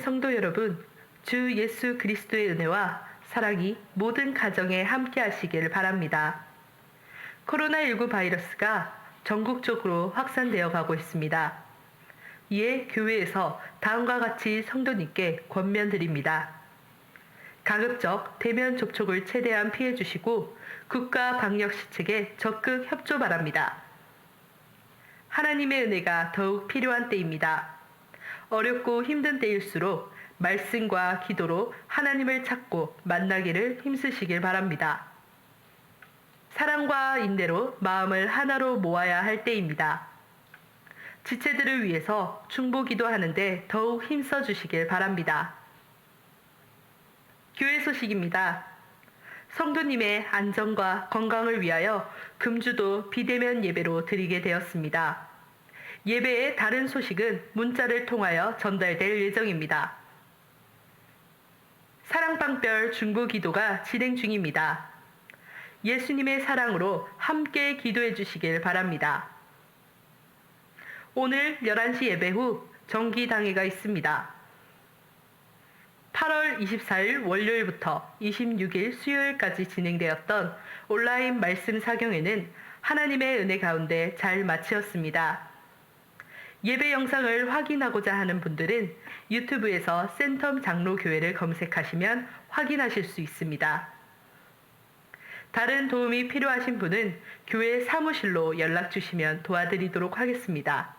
성도 여러분, 주 예수 그리스도의 은혜와 사랑이 모든 가정에 함께 하시길 바랍니다. 코로나19 바이러스가 전국적으로 확산되어 가고 있습니다. 이에 교회에서 다음과 같이 성도님께 권면드립니다. 가급적 대면 접촉을 최대한 피해 주시고 국가 방역 시책에 적극 협조 바랍니다. 하나님의 은혜가 더욱 필요한 때입니다. 어렵고 힘든 때일수록 말씀과 기도로 하나님을 찾고 만나기를 힘쓰시길 바랍니다. 사랑과 인내로 마음을 하나로 모아야 할 때입니다. 지체들을 위해서 중보 기도하는데 더욱 힘써 주시길 바랍니다. 교회 소식입니다. 성도님의 안전과 건강을 위하여 금주도 비대면 예배로 드리게 되었습니다. 예배의 다른 소식은 문자를 통하여 전달될 예정입니다. 사랑방별 중보 기도가 진행 중입니다. 예수님의 사랑으로 함께 기도해 주시길 바랍니다. 오늘 11시 예배 후 정기당회가 있습니다. 8월 24일 월요일부터 26일 수요일까지 진행되었던 온라인 말씀 사경회는 하나님의 은혜 가운데 잘 마치었습니다. 예배 영상을 확인하고자 하는 분들은 유튜브에서 센텀 장로교회를 검색하시면 확인하실 수 있습니다. 다른 도움이 필요하신 분은 교회 사무실로 연락 주시면 도와드리도록 하겠습니다.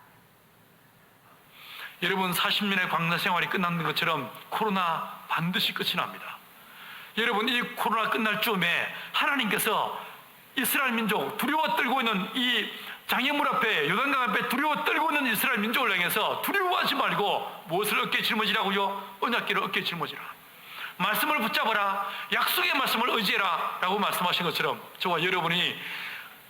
여러분 40년의 광야 생활이 끝나는 것처럼 코로나 반드시 끝이 납니다. 여러분 이 코로나 끝날 즈음에 하나님께서 이스라엘 민족 두려워 떨고 있는 이 장애물 앞에 요단강 앞에 두려워 떨고 있는 이스라엘 민족을 향해서 두려워하지 말고 무엇을 어깨에 짊어지라고요? 언약궤를 어깨에 짊어지라. 말씀을 붙잡아라. 약속의 말씀을 의지해라 라고 말씀하신 것처럼 저와 여러분이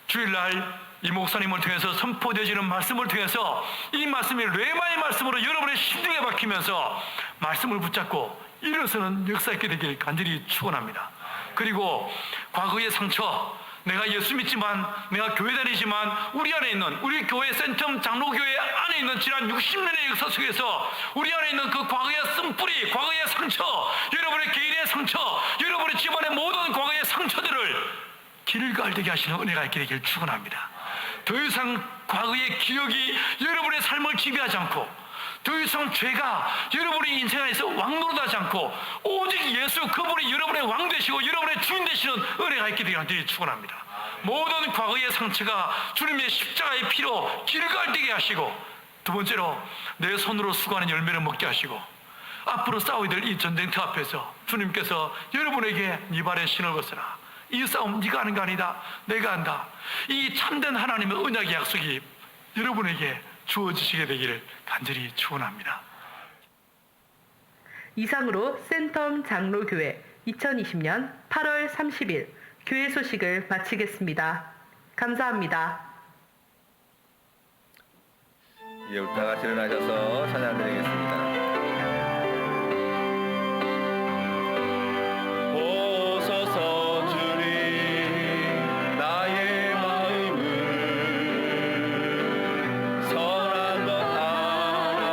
주일날 이 목사님을 통해서 선포되어지는 말씀을 통해서 이 말씀이 레마의 말씀으로 여러분의 심중에 박히면서 말씀을 붙잡고 일어서는 역사 있게 되길 간절히 축원합니다. 그리고 과거의 상처, 내가 예수 믿지만, 내가 교회 다니지만 우리 안에 있는, 우리 교회 센텀 장로교회 안에 있는 지난 60년의 역사 속에서 우리 안에 있는 그 과거의 쓴뿌리, 과거의 상처, 여러분의 개인의 상처, 여러분의 집안의 모든 과거의 상처들을 길갈되게 하시는 은혜가 있게 되길 축원합니다. 더 이상 과거의 기억이 여러분의 삶을 지배하지 않고, 더 이상 죄가 여러분의 인생 안에서 왕노릇하지 않고 오직 예수 그분이 여러분의 왕 되시고 여러분의 주인 되시는 은혜가 있게 되길 간절히 축원합니다. 모든 과거의 상처가 주님의 십자가의 피로 길갈되게 하시고, 두 번째로 내 손으로 수고하는 열매를 먹게 하시고, 앞으로 싸워야 될 이 전쟁터 앞에서 주님께서 여러분에게 네 발에 신을 벗어라. 이 싸움 네가 하는 거 아니다. 내가 한다. 이 참된 하나님의 언약의 약속이 여러분에게 주어지시게 되기를 간절히 축원합니다. 이상으로 센텀 장로교회 2020년 8월 30일 교회 소식을 마치겠습니다. 감사합니다. 이제 우리 다 같이 일어나셔서 찬양 드리겠습니다. 오소서 주님 나의 마음을 선한 것 하나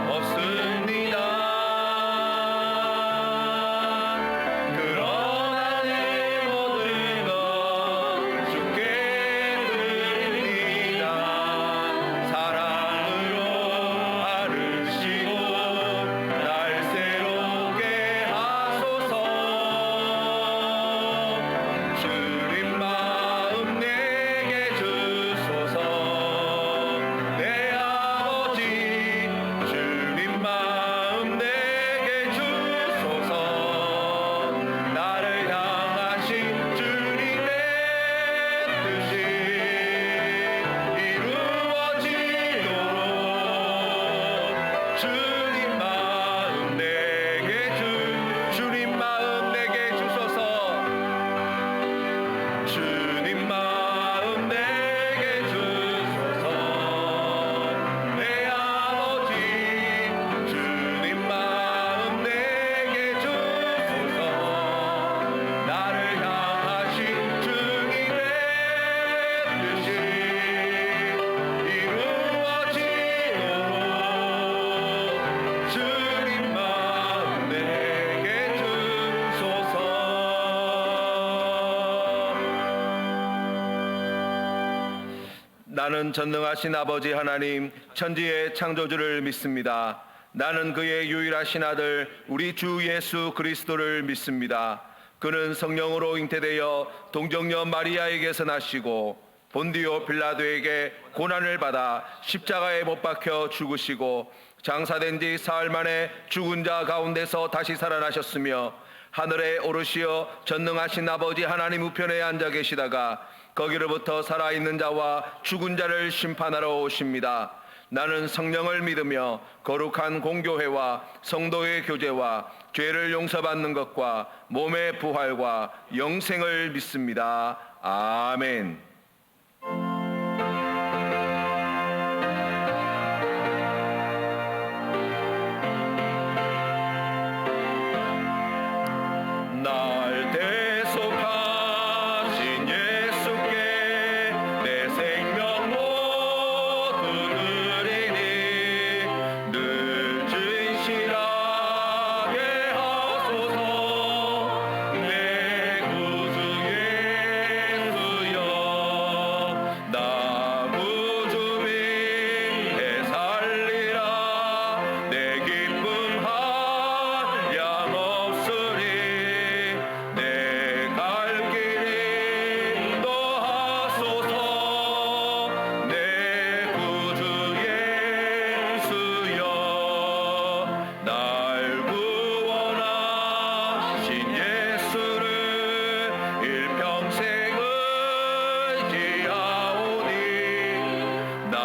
없습니다. 그러나 내 모든 것 주께 드립니다. 사랑으로 나를 나는 전능하신 아버지 하나님 천지의 창조주를 믿습니다. 나는 그의 유일하신 아들 우리 주 예수 그리스도를 믿습니다. 그는 성령으로 잉태되어 동정녀 마리아에게서 나시고 본디오 빌라도에게 고난을 받아 십자가에 못 박혀 죽으시고 장사된 지 사흘 만에 죽은 자 가운데서 다시 살아나셨으며 하늘에 오르시어 전능하신 아버지 하나님 우편에 앉아 계시다가 거기로부터 살아있는 자와 죽은 자를 심판하러 오십니다. 나는 성령을 믿으며 거룩한 공교회와 성도의 교제와 죄를 용서받는 것과 몸의 부활과 영생을 믿습니다. 아멘. 날 대속하신 예수께 내 생명 모두 드리니 늘 진실하게 하소서. 내 구주 예수여 나 구주 위해 살리라. 내 기쁨 한량 없으리. 내 갈 길이 인도하소서. 내 구주 예수여 날 구원하신 예수를 일평생 의지하오니 날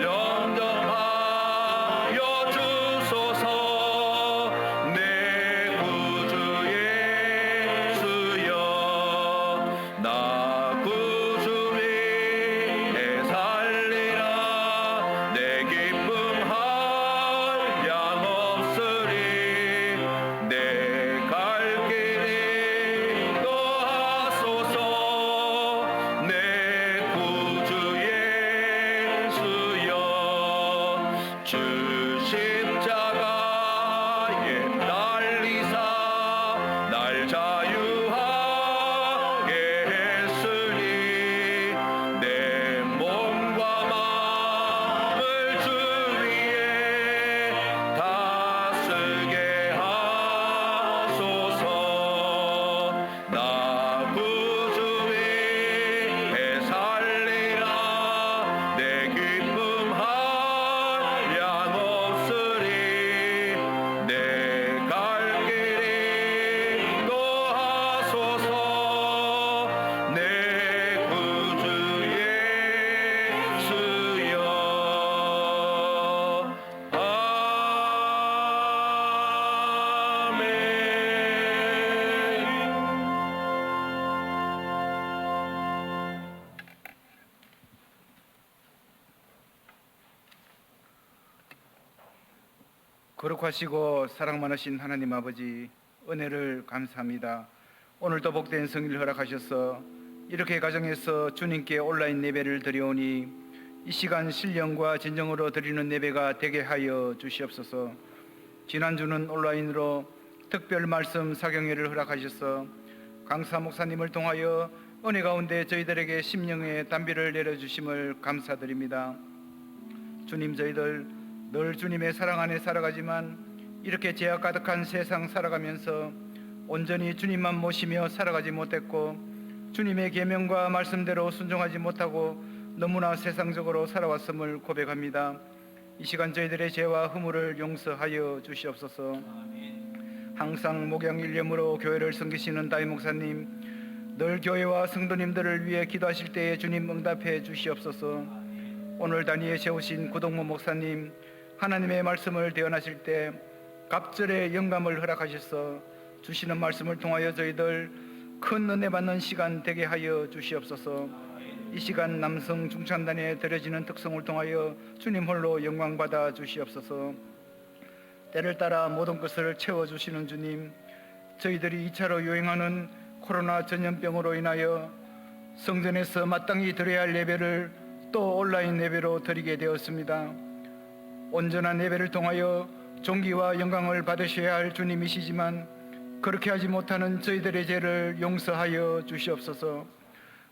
영접하여 주소서. 내 구주 예수여 나 구주 위해 살리라. 내 기쁨 한량 없으리. 내 갈 길이 인도하소서. 내 구주 예수여 주 십자가에 달리사 날 자유하게 했으니 내 몸과 마음을 주 위에 다스게 하소서. 나 구주 위해 살리라. 내 기쁨 한량 없으리. 내 갈 길이 인도하소서. 내 구주 예수여 아멘. 거룩하시고 사랑 많으신 하나님 아버지, 은혜를 감사합니다. 오늘도 복된 성일을 허락하셔서 이렇게 가정에서 주님께 온라인 예배를 드려오니 이 시간 신령과 진정으로 드리는 예배가 되게 하여 주시옵소서. 지난주는 온라인으로 특별 말씀 사경회를 허락하셔서 강사 목사님을 통하여 은혜 가운데 저희들에게 심령의 단비를 내려주심을 감사드립니다. 주님, 저희들 늘 주님의 사랑 안에 살아가지만 이렇게 죄악 가득한 세상 살아가면서 온전히 주님만 모시며 살아가지 못했고 주님의 계명과 말씀대로 순종하지 못하고 너무나 세상적으로 살아왔음을 고백합니다. 이 시간 저희들의 죄와 허물을 용서하여 주시옵소서. 항상 목양일념으로 교회를 섬기시는 다임 목사님, 늘 교회와 성도님들을 위해 기도하실 때에 주님 응답해 주시옵소서. 오늘 단위에 세우신 구동무 목사님, 하나님의 말씀을 대언하실 때 갑절의 영감을 허락하셔서 주시는 말씀을 통하여 저희들 큰 은혜 받는 시간 되게 하여 주시옵소서. 이 시간 남성 중창단에 드려지는 특성을 통하여 주님 홀로 영광 받아 주시옵소서. 때를 따라 모든 것을 채워주시는 주님, 저희들이 2차로 유행하는 코로나 전염병으로 인하여 성전에서 마땅히 드려야 할 예배를 또 온라인 예배로 드리게 되었습니다. 온전한 예배를 통하여 존귀와 영광을 받으셔야 할 주님이시지만 그렇게 하지 못하는 저희들의 죄를 용서하여 주시옵소서.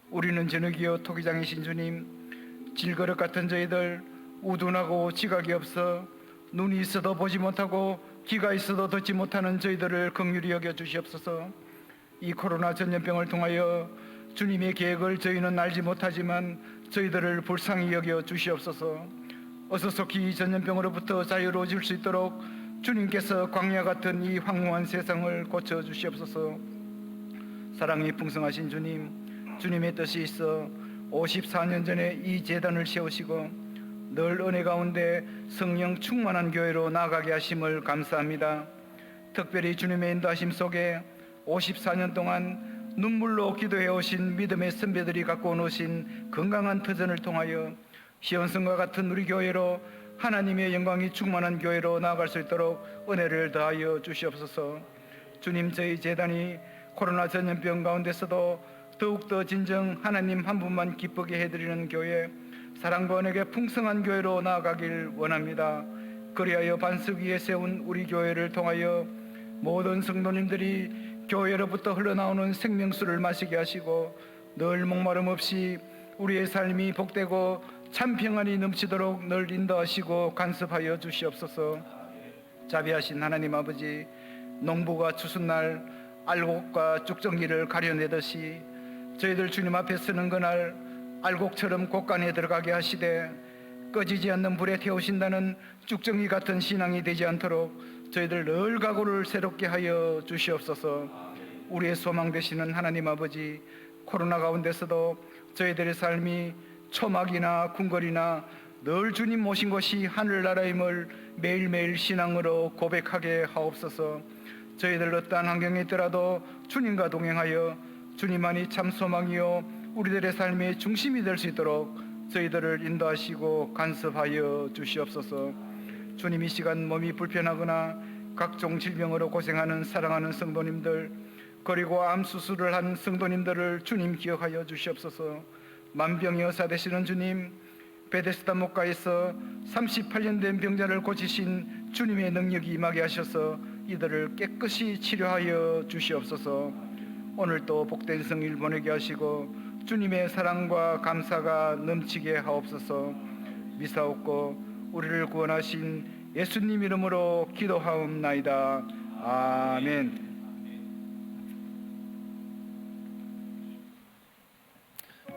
우리는 전역이요 토기장이신 주님, 질그릇 같은 저희들, 우둔하고 지각이 없어 눈이 있어도 보지 못하고 귀가 있어도 듣지 못하는 저희들을 긍휼히 여겨 주시옵소서. 이 코로나 전염병을 통하여 주님의 계획을 저희는 알지 못하지만 저희들을 불쌍히 여겨 주시옵소서. 어서 속히 이 전염병으로부터 자유로워질 수 있도록 주님께서 광야 같은 이 황무한 세상을 고쳐 주시옵소서. 사랑이 풍성하신 주님, 주님의 뜻이 있어 54년 전에 이 제단을 세우시고 늘 은혜 가운데 성령 충만한 교회로 나아가게 하심을 감사합니다. 특별히 주님의 인도하심 속에 54년 동안 눈물로 기도해 오신 믿음의 선배들이 갖고 오신 건강한 터전을 통하여 시온성과 같은 우리 교회로 하나님의 영광이 충만한 교회로 나아갈 수 있도록 은혜를 더하여 주시옵소서. 주님, 저희 제단이 코로나 전염병 가운데서도 더욱더 진정 하나님 한 분만 기쁘게 해드리는 교회, 사랑과 은혜의 풍성한 교회로 나아가길 원합니다. 그리하여 반석 위에 세운 우리 교회를 통하여 모든 성도님들이 교회로부터 흘러나오는 생명수를 마시게 하시고 늘 목마름 없이 우리의 삶이 복되고 참 평안이 넘치도록 늘 인도하시고 간섭하여 주시옵소서. 자비하신 하나님 아버지, 농부가 추수날 알곡과 쭉정이를 가려내듯이 저희들 주님 앞에 서는 그날 알곡처럼 곳간에 들어가게 하시되 꺼지지 않는 불에 태우신다는 쭉정이 같은 신앙이 되지 않도록 저희들 늘 각오를 새롭게 하여 주시옵소서. 우리의 소망 되시는 하나님 아버지, 코로나 가운데서도 저희들의 삶이 초막이나 궁궐이나 늘 주님 모신 것이 하늘나라임을 매일매일 신앙으로 고백하게 하옵소서. 저희들 어떠한 환경에 있더라도 주님과 동행하여 주님만이 참 소망이요 우리들의 삶의 중심이 될 수 있도록 저희들을 인도하시고 간섭하여 주시옵소서. 주님, 이 시간 몸이 불편하거나 각종 질병으로 고생하는 사랑하는 성도님들, 그리고 암 수술을 한 성도님들을 주님 기억하여 주시옵소서. 만병의 의사 되시는 주님, 베데스다 목가에서 38년 된 병자를 고치신 주님의 능력이 임하게 하셔서 이들을 깨끗이 치료하여 주시옵소서. 오늘도 복된 성일 보내게 하시고 주님의 사랑과 감사가 넘치게 하옵소서. 미사옵고 우리를 구원하신 예수님 이름으로 기도하옵나이다. 아멘.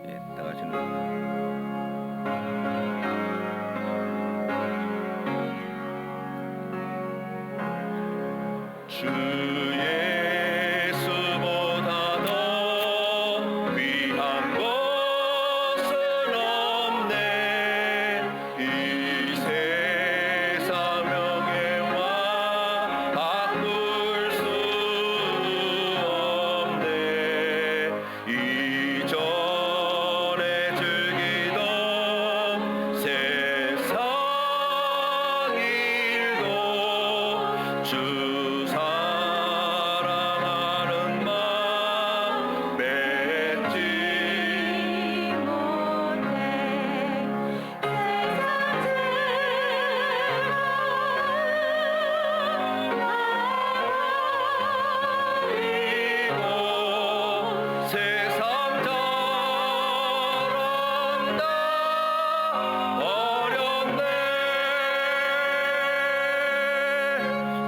예, 다 같이는 주 예수보다 더 귀한 것은 없네. 이 세상 명예와 바꿀 수 없네. 이전에 즐기던 세상 일도 주 사랑하는 맘 맺지 못해. 세상 자랑다 어렵네.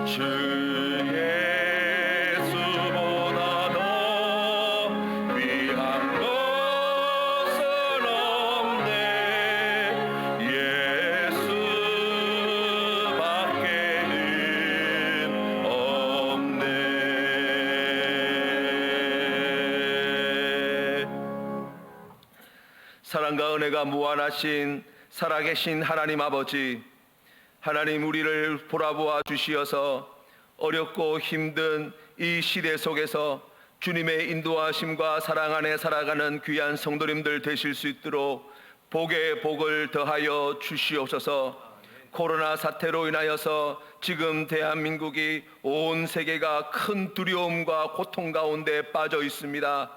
주 예수보다 더 귀한 것은 없네. 예수밖에는 없네. 사랑과 은혜가 무한하신 살아계신 하나님 아버지, 하나님, 우리를 돌아보아 주시어서 어렵고 힘든 이 시대 속에서 주님의 인도하심과 사랑 안에 살아가는 귀한 성도님들 되실 수 있도록 복에 복을 더하여 주시옵소서. 코로나 사태로 인하여서 지금 대한민국이 온 세계가 큰 두려움과 고통 가운데 빠져 있습니다.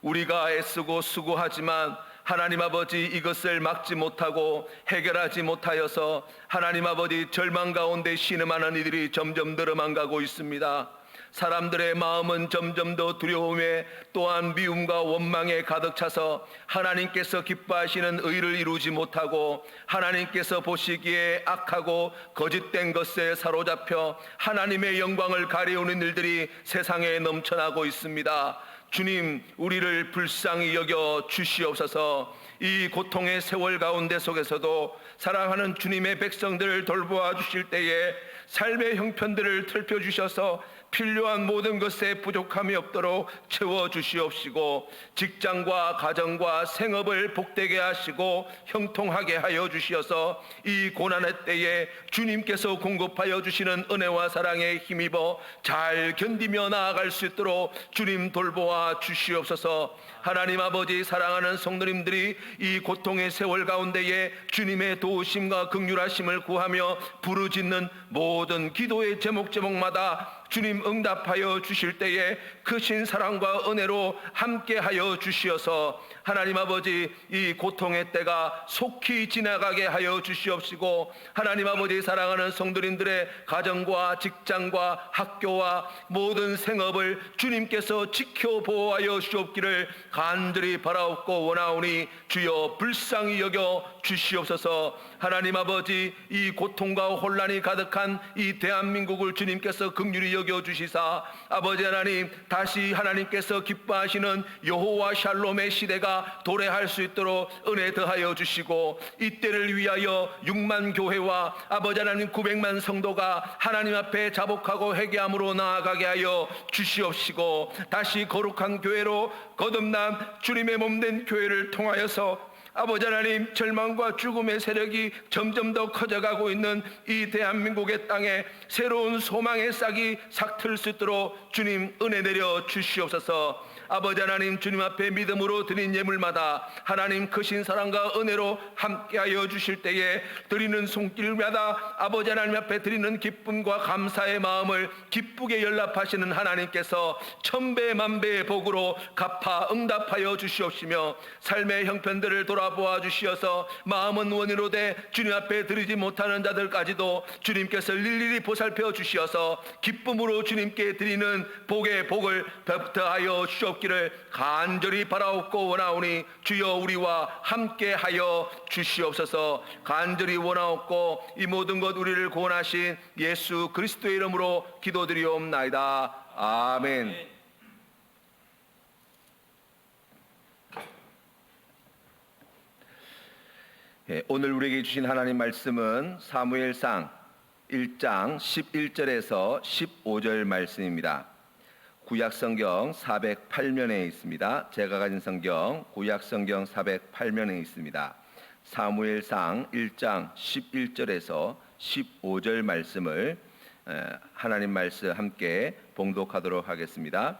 우리가 애쓰고 수고하지만 하나님 아버지, 이것을 막지 못하고 해결하지 못하여서 하나님 아버지 절망 가운데 신음하는 이들이 점점 늘어만 가고 있습니다. 사람들의 마음은 점점 더 두려움에 또한 미움과 원망에 가득 차서 하나님께서 기뻐하시는 의를 이루지 못하고 하나님께서 보시기에 악하고 거짓된 것에 사로잡혀 하나님의 영광을 가리우는 일들이 세상에 넘쳐나고 있습니다. 주님, 우리를 불쌍히 여겨 주시옵소서. 이 고통의 세월 가운데 속에서도 사랑하는 주님의 백성들을 돌보아 주실 때에 삶의 형편들을 펼쳐주셔서 필요한 모든 것에 부족함이 없도록 채워주시옵시고 직장과 가정과 생업을 복되게 하시고 형통하게 하여 주시어서 이 고난의 때에 주님께서 공급하여 주시는 은혜와 사랑에 힘입어 잘 견디며 나아갈 수 있도록 주님 돌보아 주시옵소서. 하나님 아버지, 사랑하는 성도님들이 이 고통의 세월 가운데에 주님의 도우심과 긍휼하심을 구하며 부르짖는 모든 기도의 제목마다 주님 응답하여 주실 때에 크신 사랑과 은혜로 함께하여 주시어서 하나님 아버지, 이 고통의 때가 속히 지나가게 하여 주시옵시고 하나님 아버지, 사랑하는 성도님들의 가정과 직장과 학교와 모든 생업을 주님께서 지켜 보호하여 주옵기를 간절히 바라옵고 원하오니 주여 불쌍히 여겨 주시옵소서. 하나님 아버지, 이 고통과 혼란이 가득한 이 대한민국을 주님께서 긍휼히 여겨 주시사 아버지 하나님, 다시 하나님께서 기뻐하시는 여호와 샬롬의 시대가 도래할 수 있도록 은혜 더하여 주시고 이 때를 위하여 6만 교회와 아버지 하나님 900만 성도가 하나님 앞에 자복하고 회개함으로 나아가게 하여 주시옵시고 다시 거룩한 교회로 거듭난 주님의 몸된 교회를 통하여서 아버지 하나님, 절망과 죽음의 세력이 점점 더 커져가고 있는 이 대한민국의 땅에 새로운 소망의 싹이 삭틀 수 있도록 주님 은혜 내려 주시옵소서. 아버지 하나님, 주님 앞에 믿음으로 드린 예물마다 하나님 크신 사랑과 은혜로 함께하여 주실 때에 드리는 손길마다 아버지 하나님 앞에 드리는 기쁨과 감사의 마음을 기쁘게 연락하시는 하나님께서 천배 만배의 복으로 갚아 응답하여 주시옵시며 삶의 형편들을 돌아보아 주시어서 마음은 원이로되 주님 앞에 드리지 못하는 자들까지도 주님께서 일일이 보살펴 주시어서 기쁨으로 주님께 드리는 복의 복을 더하여 주옵기를 간절히 바라옵고 원하오니 주여 우리와 함께하여 주시옵소서. 간절히 원하옵고 이 모든 것 우리를 구원하신 예수 그리스도의 이름으로 기도드리옵나이다. 아멘. 오늘 우리에게 주신 하나님 말씀은 사무엘상 1장 11절에서 15절 말씀입니다. 구약성경 408면에 있습니다. 제가 가진 성경 구약성경 408면에 있습니다. 사무엘상 1장 11절에서 15절 말씀을 하나님 말씀 함께 봉독하도록 하겠습니다.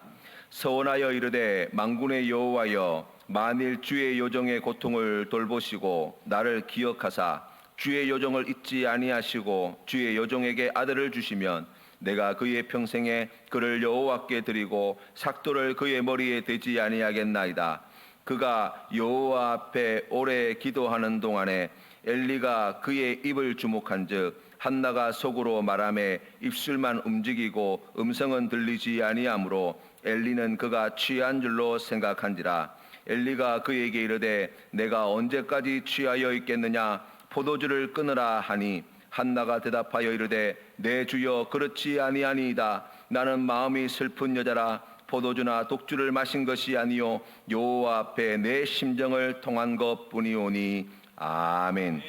서원하여 이르되 만군의 여호와여, 만일 주의 요정의 고통을 돌보시고 나를 기억하사 주의 요정을 잊지 아니하시고 주의 요정에게 아들을 주시면 내가 그의 평생에 그를 여호와께 드리고 삭도를 그의 머리에 대지 아니하겠나이다. 그가 여호와 앞에 오래 기도하는 동안에 엘리가 그의 입을 주목한즉 한나가 속으로 말하매 입술만 움직이고 음성은 들리지 아니하므로 엘리는 그가 취한 줄로 생각한지라. 엘리가 그에게 이르되 내가 언제까지 취하여 있겠느냐, 포도주를 끊으라 하니 한나가 대답하여 이르되 내 주여 그렇지 아니하니이다. 나는 마음이 슬픈 여자라. 포도주나 독주를 마신 것이 아니요 여호와 앞에 내 심정을 통한 것뿐이오니. 아멘.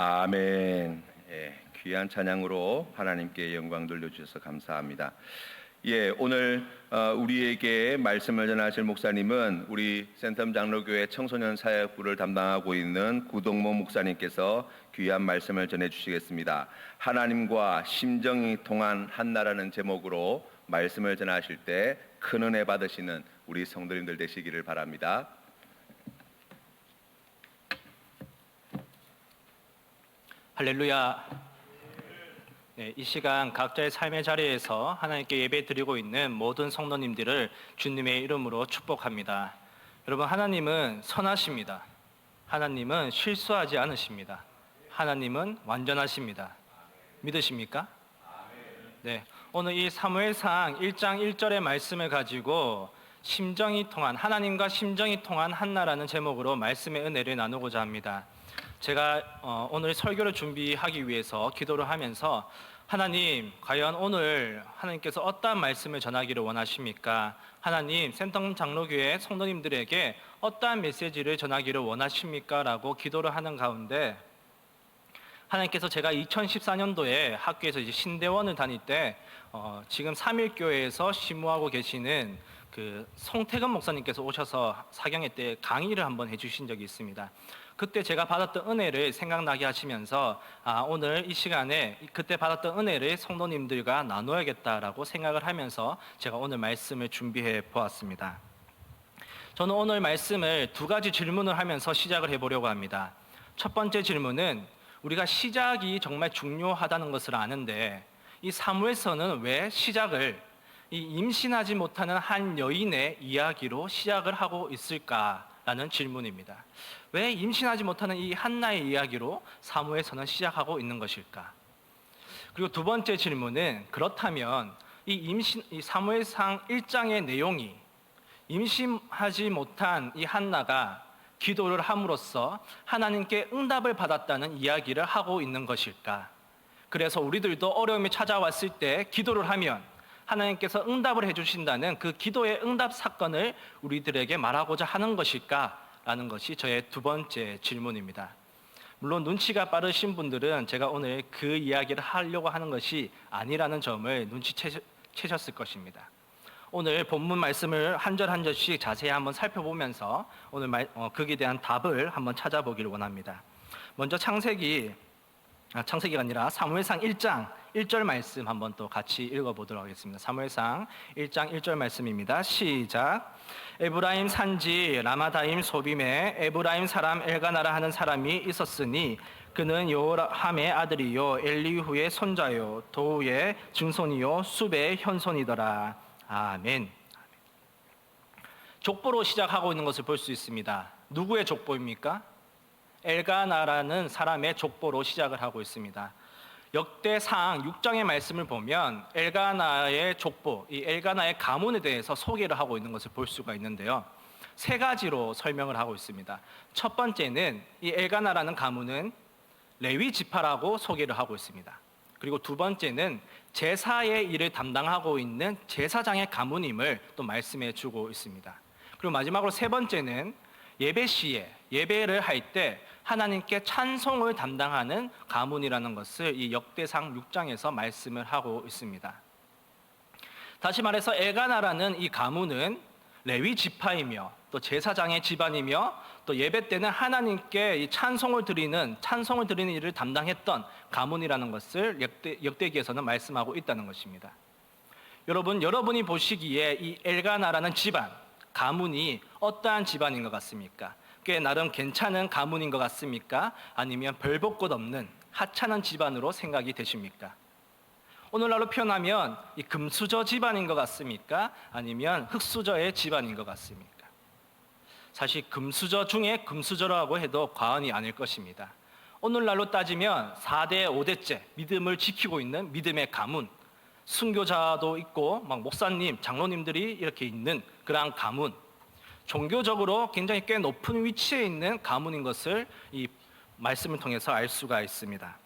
아멘. 예, 귀한 찬양으로 하나님께 영광 돌려주셔서 감사합니다. 예, 오늘 우리에게 말씀을 전하실 목사님은 우리 센텀 장로교회 청소년 사역부를 담당하고 있는 구동모 목사님께서 귀한 말씀을 전해주시겠습니다. 하나님과 심정이 통한 한나라는 제목으로 말씀을 전하실 때 큰 은혜 받으시는 우리 성도님들 되시기를 바랍니다. 할렐루야. 네, 이 시간 각자의 삶의 자리에서 하나님께 예배 드리고 있는 모든 성도님들을 주님의 이름으로 축복합니다. 여러분, 하나님은 선하십니다. 하나님은 실수하지 않으십니다. 하나님은 완전하십니다. 믿으십니까? 네, 오늘 이 사무엘상 1장 1절의 말씀을 가지고 심정이 통한, 하나님과 심정이 통한 한나라는 제목으로 말씀의 은혜를 나누고자 합니다. 제가 오늘 설교를 준비하기 위해서 기도를 하면서 하나님, 과연 오늘 하나님께서 어떠한 말씀을 전하기를 원하십니까? 하나님, 센텀 장로교회 성도님들에게 어떠한 메시지를 전하기를 원하십니까? 라고 기도를 하는 가운데 하나님께서 제가 2014년도에 학교에서 이제 신대원을 다닐 때 지금 삼일교회에서 심무하고 계시는 그 송태근 목사님께서 오셔서 사경회 때 강의를 한번 해주신 적이 있습니다. 그때 제가 받았던 은혜를 생각나게 하시면서 오늘 이 시간에 그때 받았던 은혜를 성도님들과 나눠야겠다라고 생각을 하면서 제가 오늘 말씀을 준비해 보았습니다. 저는 오늘 말씀을 두 가지 질문을 하면서 시작을 해보려고 합니다. 첫 번째 질문은 우리가 시작이 정말 중요하다는 것을 아는데 이 사무엘서는 왜 시작을 이 임신하지 못하는 한 여인의 이야기로 시작을 하고 있을까라는 질문입니다. 왜 임신하지 못하는 이 한나의 이야기로 사무엘서는 시작하고 있는 것일까? 그리고 두 번째 질문은 그렇다면 이 사무엘상 1장의 내용이 임신하지 못한 이 한나가 기도를 함으로써 하나님께 응답을 받았다는 이야기를 하고 있는 것일까? 그래서 우리들도 어려움이 찾아왔을 때 기도를 하면 하나님께서 응답을 해주신다는 그 기도의 응답 사건을 우리들에게 말하고자 하는 것일까? 라는 것이 저의 두 번째 질문입니다. 물론 눈치가 빠르신 분들은 제가 오늘 그 이야기를 하려고 하는 것이 아니라는 점을 눈치채셨을 것입니다. 오늘 본문 말씀을 한 절 한 절씩 자세히 한번 살펴보면서 오늘 거기에 대한 답을 한번 찾아보기를 원합니다. 먼저 창세기가 아니라 사무엘상 1장 1절 말씀 한번 또 같이 읽어보도록 하겠습니다. 사무엘상 1장 1절 말씀입니다. 시작. 에브라임 산지 라마다임 소빔에 에브라임 사람 엘가나라 하는 사람이 있었으니 그는 여호람의 아들이요 엘리후의 손자요 도우의 증손이요 숲의 현손이더라. 아멘. 족보로 시작하고 있는 것을 볼 수 있습니다. 누구의 족보입니까? 엘가나라는 사람의 족보로 시작을 하고 있습니다. 역대상 6장의 말씀을 보면 엘가나의 족보, 이 엘가나의 가문에 대해서 소개를 하고 있는 것을 볼 수가 있는데요. 세 가지로 설명을 하고 있습니다. 첫 번째는 이 엘가나라는 가문은 레위 지파라고 소개를 하고 있습니다. 그리고 두 번째는 제사의 일을 담당하고 있는 제사장의 가문임을 또 말씀해 주고 있습니다. 그리고 마지막으로 세 번째는 예배 시에 예배를 할 때 하나님께 찬송을 담당하는 가문이라는 것을 이 역대상 6장에서 말씀을 하고 있습니다. 다시 말해서 엘가나라는 이 가문은 레위 지파이며 또 제사장의 집안이며 또 예배 때는 하나님께 이 찬송을 드리는 일을 담당했던 가문이라는 것을 역대기에서는 말씀하고 있다는 것입니다. 여러분이 보시기에 이 엘가나라는 집안, 가문이 어떠한 집안인 것 같습니까? 꽤 나름 괜찮은 가문인 것 같습니까? 아니면 별 볼 것 없는 하찮은 집안으로 생각이 되십니까? 오늘날로 표현하면 이 금수저 집안인 것 같습니까? 아니면 흙수저의 집안인 것 같습니까? 사실 금수저 중에 금수저라고 해도 과언이 아닐 것입니다. 오늘날로 따지면 4대, 5대째 믿음을 지키고 있는 믿음의 가문, 순교자도 있고 막 목사님, 장로님들이 이렇게 있는 그러한 가문, 종교적으로 굉장히 꽤 높은 위치에 있는 가문인 것을 이 말씀을 통해서 알 수가 있습니다.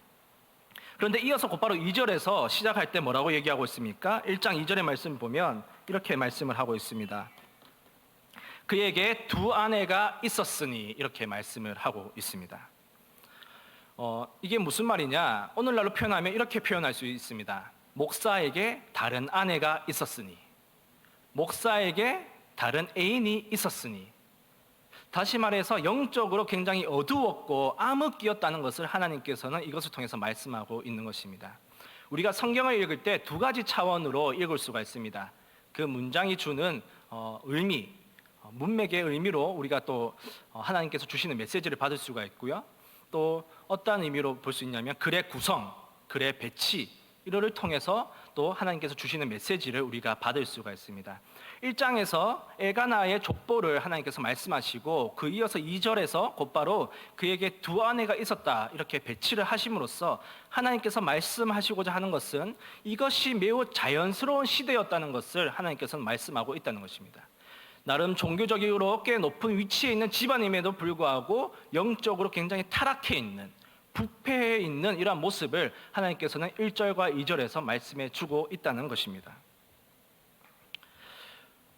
그런데 이어서 곧바로 2절에서 시작할 때 뭐라고 얘기하고 있습니까? 1장 2절의 말씀을 보면 이렇게 말씀을 하고 있습니다. 그에게 두 아내가 있었으니 이렇게 말씀을 하고 있습니다. 이게 무슨 말이냐? 오늘날로 표현하면 이렇게 표현할 수 있습니다. 목사에게 다른 아내가 있었으니, 목사에게 다른 애인이 있었으니, 다시 말해서 영적으로 굉장히 어두웠고 암흑기였다는 것을 하나님께서는 이것을 통해서 말씀하고 있는 것입니다. 우리가 성경을 읽을 때 두 가지 차원으로 읽을 수가 있습니다. 그 문장이 주는 의미, 문맥의 의미로 우리가 또 하나님께서 주시는 메시지를 받을 수가 있고요. 또 어떠한 의미로 볼 수 있냐면 글의 구성, 글의 배치, 이거를 통해서 또 하나님께서 주시는 메시지를 우리가 받을 수가 있습니다. 1장에서 엘가나의 족보를 하나님께서 말씀하시고 그 이어서 2절에서 곧바로 그에게 두 아내가 있었다 이렇게 배치를 하심으로써 하나님께서 말씀하시고자 하는 것은 이것이 매우 자연스러운 시대였다는 것을 하나님께서는 말씀하고 있다는 것입니다. 나름 종교적으로 꽤 높은 위치에 있는 집안임에도 불구하고 영적으로 굉장히 타락해 있는, 부패해 있는 이러한 모습을 하나님께서는 1절과 2절에서 말씀해 주고 있다는 것입니다.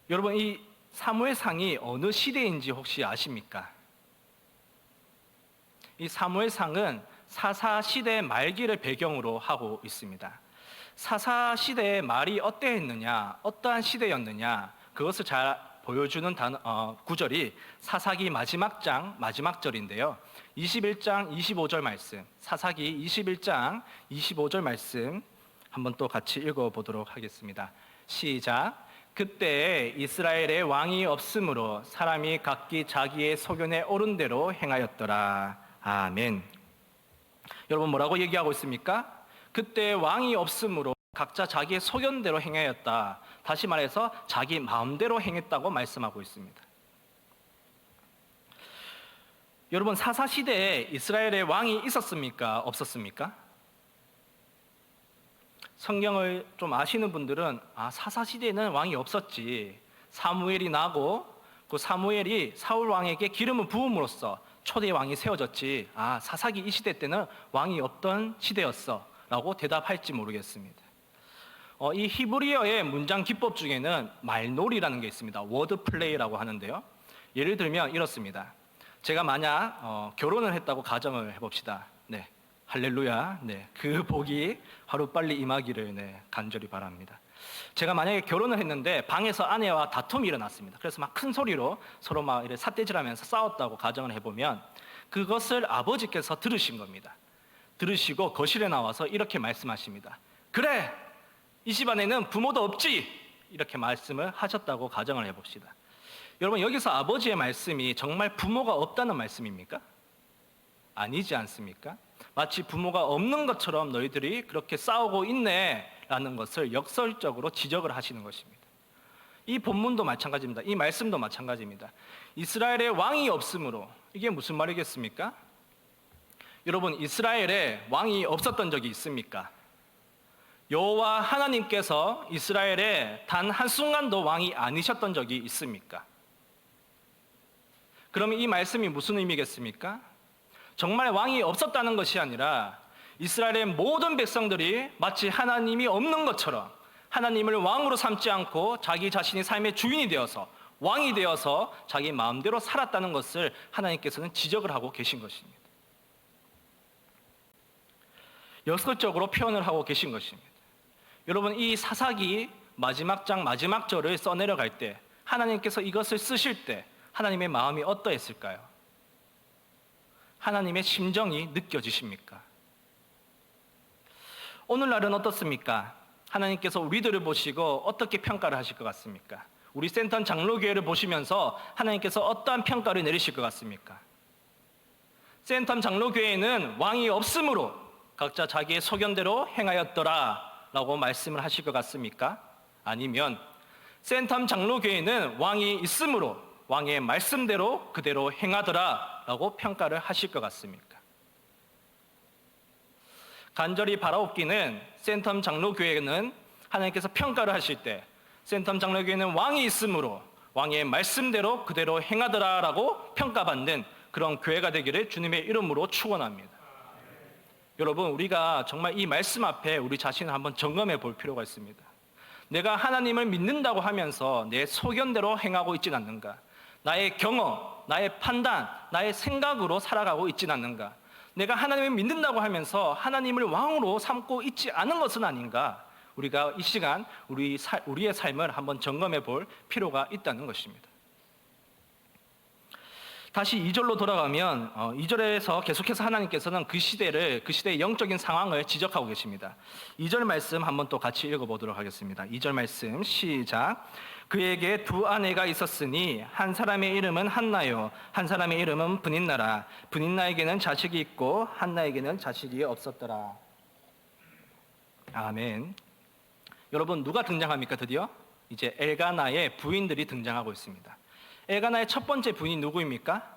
여러분, 이 사무엘상이 어느 시대인지 혹시 아십니까? 이 사무엘상은 사사시대 말기를 배경으로 하고 있습니다. 사사시대의 말이 어떠했느냐, 어떠한 시대였느냐, 그것을 잘 보여주는 구절이 사사기 마지막 장 마지막 절인데요. 21장 25절 말씀, 사사기 21장 25절 말씀 한번 또 같이 읽어보도록 하겠습니다. 시작. 그때 이스라엘에 왕이 없으므로 사람이 각기 자기의 소견에 옳은 대로 행하였더라. 아멘. 여러분, 뭐라고 얘기하고 있습니까? 그때 왕이 없으므로 각자 자기의 소견대로 행하였다. 다시 말해서 자기 마음대로 행했다고 말씀하고 있습니다. 여러분, 사사시대에 이스라엘의 왕이 있었습니까? 없었습니까? 성경을 좀 아시는 분들은 사사시대에는 왕이 없었지. 사무엘이 나고 그 사무엘이 사울 왕에게 기름을 부음으로써 초대 왕이 세워졌지. 사사기 이 시대 때는 왕이 없던 시대였어 라고 대답할지 모르겠습니다. 이 히브리어의 문장 기법 중에는 말놀이라는 게 있습니다. 워드 플레이라고 하는데요. 예를 들면 이렇습니다. 제가 만약 결혼을 했다고 가정을 해봅시다. 네, 할렐루야. 네, 그 복이 하루빨리 임하기를 간절히 바랍니다. 제가 만약에 결혼을 했는데 방에서 아내와 다툼이 일어났습니다. 그래서 막 큰 소리로 서로 막 이렇게 삿대질하면서 싸웠다고 가정을 해보면 그것을 아버지께서 들으신 겁니다. 들으시고 거실에 나와서 이렇게 말씀하십니다. 그래, 이 집안에는 부모도 없지. 이렇게 말씀을 하셨다고 가정을 해봅시다. 여러분, 여기서 아버지의 말씀이 정말 부모가 없다는 말씀입니까? 아니지 않습니까? 마치 부모가 없는 것처럼 너희들이 그렇게 싸우고 있네 라는 것을 역설적으로 지적을 하시는 것입니다. 이 본문도 마찬가지입니다. 이 말씀도 마찬가지입니다. 이스라엘에 왕이 없으므로, 이게 무슨 말이겠습니까? 여러분, 이스라엘에 왕이 없었던 적이 있습니까? 여호와 하나님께서 이스라엘에 단 한순간도 왕이 아니셨던 적이 있습니까? 그러면 이 말씀이 무슨 의미겠습니까? 정말 왕이 없었다는 것이 아니라 이스라엘의 모든 백성들이 마치 하나님이 없는 것처럼 하나님을 왕으로 삼지 않고 자기 자신이 삶의 주인이 되어서 왕이 되어서 자기 마음대로 살았다는 것을 하나님께서는 지적을 하고 계신 것입니다. 역설적으로 표현을 하고 계신 것입니다. 여러분, 이 사사기 마지막 장 마지막 절을 써내려갈 때 하나님께서 이것을 쓰실 때 하나님의 마음이 어떠했을까요? 하나님의 심정이 느껴지십니까? 오늘날은 어떻습니까? 하나님께서 우리들을 보시고 어떻게 평가를 하실 것 같습니까? 우리 센턴 장로교회를 보시면서 하나님께서 어떠한 평가를 내리실 것 같습니까? 센텀 장로교회에는 왕이 없으므로 각자 자기의 소견대로 행하였더라 라고 말씀을 하실 것 같습니까? 아니면 센텀 장로교회는 왕이 있으므로 왕의 말씀대로 그대로 행하더라 라고 평가를 하실 것 같습니까? 간절히 바라옵기는 센텀 장로교회는 하나님께서 평가를 하실 때 센텀 장로교회는 왕이 있으므로 왕의 말씀대로 그대로 행하더라 라고 평가받는 그런 교회가 되기를 주님의 이름으로 축원합니다. 여러분, 우리가 정말 이 말씀 앞에 우리 자신을 한번 점검해 볼 필요가 있습니다. 내가 하나님을 믿는다고 하면서 내 소견대로 행하고 있진 않는가? 나의 경험, 나의 판단, 나의 생각으로 살아가고 있진 않는가? 내가 하나님을 믿는다고 하면서 하나님을 왕으로 삼고 있지 않은 것은 아닌가? 우리가 이 시간 우리의 삶을 한번 점검해 볼 필요가 있다는 것입니다. 다시 2절로 돌아가면 2절에서 계속해서 하나님께서는 그 시대의 영적인 상황을 지적하고 계십니다. 2절 말씀 한번 또 같이 읽어보도록 하겠습니다. 2절 말씀 시작. 그에게 두 아내가 있었으니 한 사람의 이름은 한나요, 한 사람의 이름은 브닌나라. 브닌나에게는 자식이 있고 한나에게는 자식이 없었더라. 아멘. 여러분, 누가 등장합니까? 드디어 이제 엘가나의 부인들이 등장하고 있습니다. 엘가나의 첫 번째 부인이 누구입니까?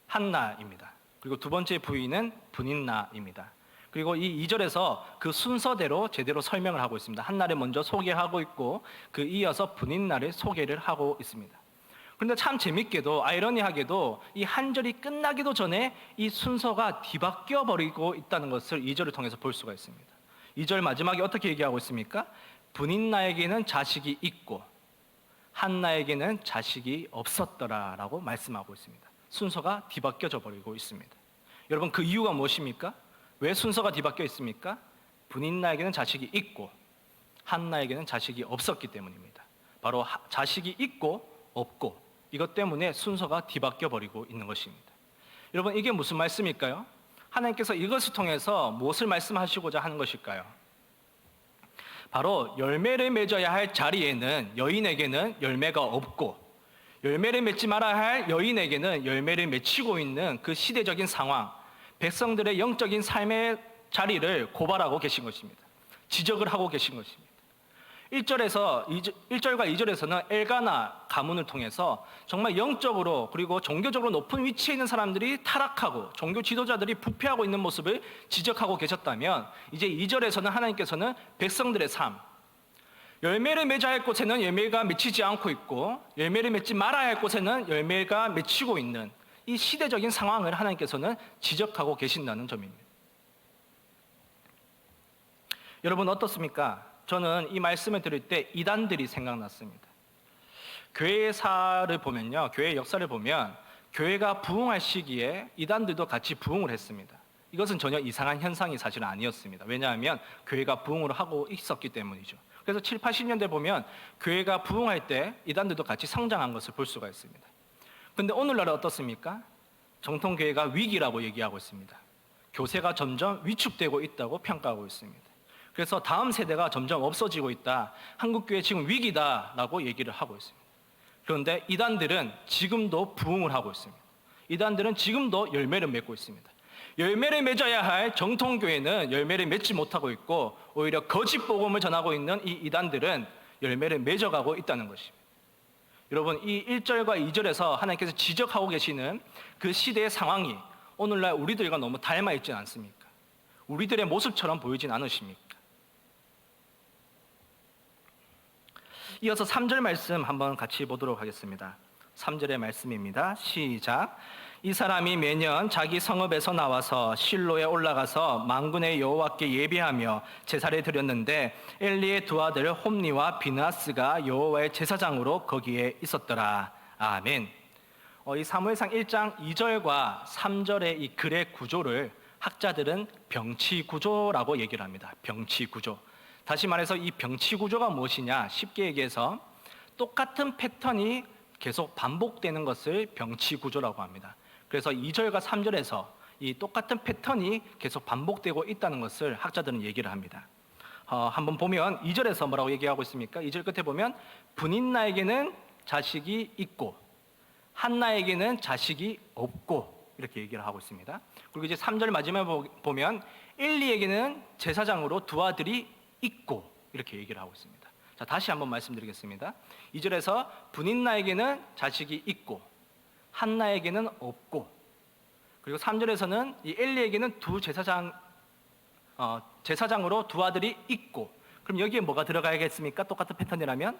한나입니다. 그리고 두 번째 부인은 브닌나입니다. 그리고 이 2절에서 그 순서대로 제대로 설명을 하고 있습니다. 한나를 먼저 소개하고 있고 그 이어서 브닌나를 소개를 하고 있습니다. 그런데 참 재밌게도 아이러니하게도 이 한 절이 끝나기도 전에 이 순서가 뒤바뀌어 버리고 있다는 것을 2절을 통해서 볼 수가 있습니다. 2절 마지막에 어떻게 얘기하고 있습니까? 브닌나에게는 자식이 있고 한나에게는 자식이 없었더라라고 말씀하고 있습니다. 순서가 뒤바뀌어져 버리고 있습니다. 여러분, 그 이유가 무엇입니까? 왜 순서가 뒤바뀌어 있습니까? 브닌나에게는 자식이 있고 한나에게는 자식이 없었기 때문입니다. 바로 자식이 있고 없고 이것 때문에 순서가 뒤바뀌어 버리고 있는 것입니다. 여러분, 이게 무슨 말씀일까요? 하나님께서 이것을 통해서 무엇을 말씀하시고자 하는 것일까요? 바로 열매를 맺어야 할 자리에는 여인에게는 열매가 없고 열매를 맺지 말아야 할 여인에게는 열매를 맺히고 있는 그 시대적인 상황, 백성들의 영적인 삶의 자리를 고발하고 계신 것입니다. 지적을 하고 계신 것입니다. 1절과 2절에서는 엘가나 가문을 통해서 정말 영적으로 그리고 종교적으로 높은 위치에 있는 사람들이 타락하고 종교 지도자들이 부패하고 있는 모습을 지적하고 계셨다면 이제 2절에서는 하나님께서는 백성들의 삶, 열매를 맺어야 할 곳에는 열매가 맺히지 않고 있고 열매를 맺지 말아야 할 곳에는 열매가 맺히고 있는 이 시대적인 상황을 하나님께서는 지적하고 계신다는 점입니다. 여러분, 어떻습니까? 저는 이 말씀을 들을 때 이단들이 생각났습니다. 교회사를 보면요, 교회 역사를 보면 교회가 부흥할 시기에 이단들도 같이 부흥을 했습니다. 이것은 전혀 이상한 현상이 사실은 아니었습니다. 왜냐하면 교회가 부흥을 하고 있었기 때문이죠. 그래서 7, 80년대 보면 교회가 부흥할 때 이단들도 같이 성장한 것을 볼 수가 있습니다. 그런데 오늘날은 어떻습니까? 정통교회가 위기라고 얘기하고 있습니다. 교세가 점점 위축되고 있다고 평가하고 있습니다. 그래서 다음 세대가 점점 없어지고 있다. 한국교회 지금 위기다라고 얘기를 하고 있습니다. 그런데 이단들은 지금도 부흥을 하고 있습니다. 이단들은 지금도 열매를 맺고 있습니다. 열매를 맺어야 할 정통교회는 열매를 맺지 못하고 있고 오히려 거짓 복음을 전하고 있는 이 이단들은 열매를 맺어가고 있다는 것입니다. 여러분, 이 1절과 2절에서 하나님께서 지적하고 계시는 그 시대의 상황이 오늘날 우리들과 너무 닮아 있지 않습니까? 우리들의 모습처럼 보이진 않으십니까? 이어서 3절 말씀 한번 같이 보도록 하겠습니다. 3절의 말씀입니다. 시작. 이 사람이 매년 자기 성읍에서 나와서 실로에 올라가서 만군의 여호와께 예배하며 제사를 드렸는데 엘리의 두 아들 홈니와 비느하스가 여호와의 제사장으로 거기에 있었더라. 아멘. 이 사무엘상 1장 2절과 3절의 이 글의 구조를 학자들은 병치 구조라고 얘기를 합니다. 병치 구조. 다시 말해서 이 병치 구조가 무엇이냐? 쉽게 얘기해서 똑같은 패턴이 계속 반복되는 것을 병치 구조라고 합니다. 그래서 2절과 3절에서 이 똑같은 패턴이 계속 반복되고 있다는 것을 학자들은 얘기를 합니다. 한번 보면 2절에서 뭐라고 얘기하고 있습니까? 2절 끝에 보면 브닌나에게는 자식이 있고 한나에게는 자식이 없고 이렇게 얘기를 하고 있습니다. 그리고 이제 3절 마지막에 보면 엘리에게는 제사장으로 두 아들이 있고 이렇게 얘기를 하고 있습니다. 자, 다시 한번 말씀드리겠습니다. 2절에서 브닌나에게는 자식이 있고 한나에게는 없고 그리고 3절에서는 이 엘리에게는 제사장으로 두 아들이 있고 그럼 여기에 뭐가 들어가야겠습니까? 똑같은 패턴이라면